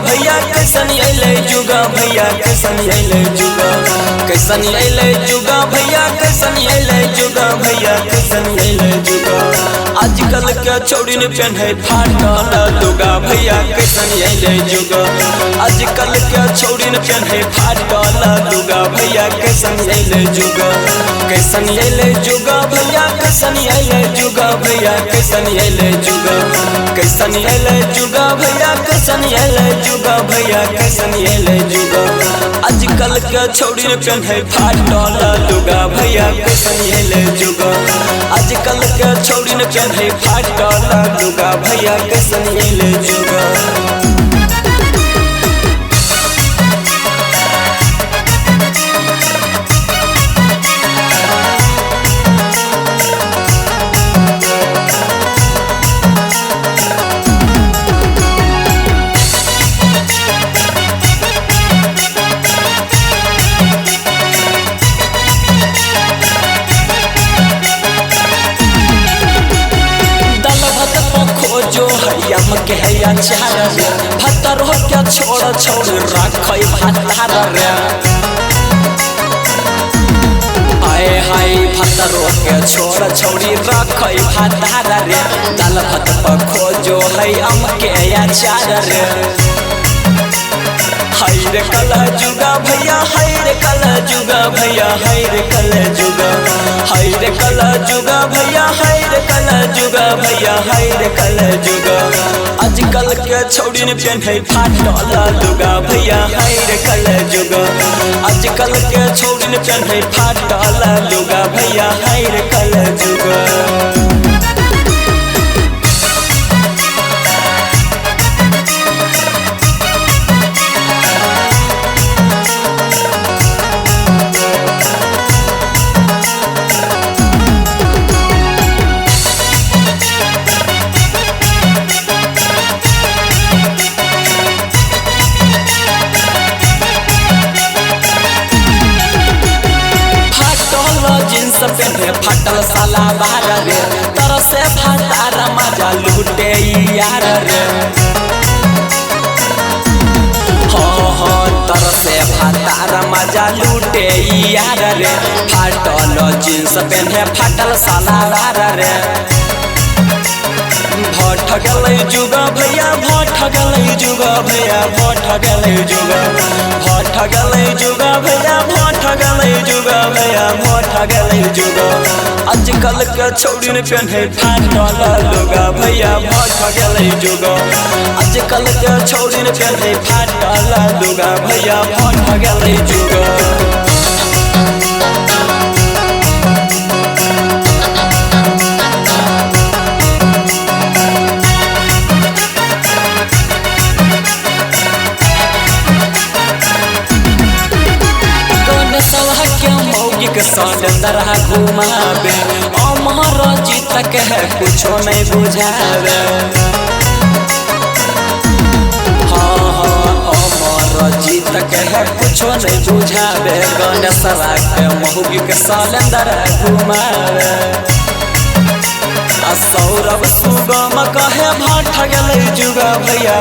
भैया कैसन अइले जुगा भैया कैसन अइले जुगा कैसन अइले जुगा भैया कैसन अइले जुगा भैया कैसन अइले जुगा आजकल के चौड़ी ने पहने फाटल दुगा भैया कैसन अइले जुगा आजकल के चौड़ी ने पहने फाटल दुगा भैया कैसन अइले जुगा कैसन अइले जुगा भैया कैसन अइले जुगा भैया कैसन अइले जुगा कैसन अइले जुगा भैया कैसन अइले जुगा भैया कैसन अइले जुगा आजकल के चौड़ी ने पहने फाटल दुगा भैया कैसन अइले जुगा आजकल के चौड़ी ने पहने फाटल दुगा भैया कैसन अइले जुगा जो हैया मके हैया चार रे भतर हो क्या छोड़ छोड़ रखै भतार रे आए हाय भतर हो क्या छोड़ छोड़ी रखै भतार रे दाल भात पखो जो है अमके हैया चार रे हाय रे कल जुगा भैया हाय रे कल जुगा भैया हाय रे कल जुगा हाय रे कल जुगा भैया हाय रे कल जुगा भैया हाय रे कल जुगा आजकल के छौड़ी ने पहने फाटल दुगा भैया हाय रे कल जुगा आजकल के छौड़ी ने पहने फाटल दुगा भैया हाय रे कल जुगा जींस पहने फाटल साला बार रे तरह से फाटार मजा लूटे यार रे हाँ तरह से फाटार मजा लूटे यार रे फाटल जींस पहने फाटल साला बार रे भट गलै जुगा भैया भट गलै जुगा भैया भट गलै जुगा भट गलै जुगा भैया भट गलै जुगा भैया भट गलै जुगा आजकल के छौड़ी ने पहने फाटल दुगा भैया भट गलै जुगा आजकल के छौड़ी ने पहने फाटल दुगा भैया भट गलै जुगा के सौंदर घुमावे अमर जीत के है कुछो नहीं बुझावे हाँ अमर जीत के है कुछो नहीं बुझावे गणेशवा के महुगी के सौंदर घुमावे सौरभ सुगम कहे भट गलै जुगा भैया।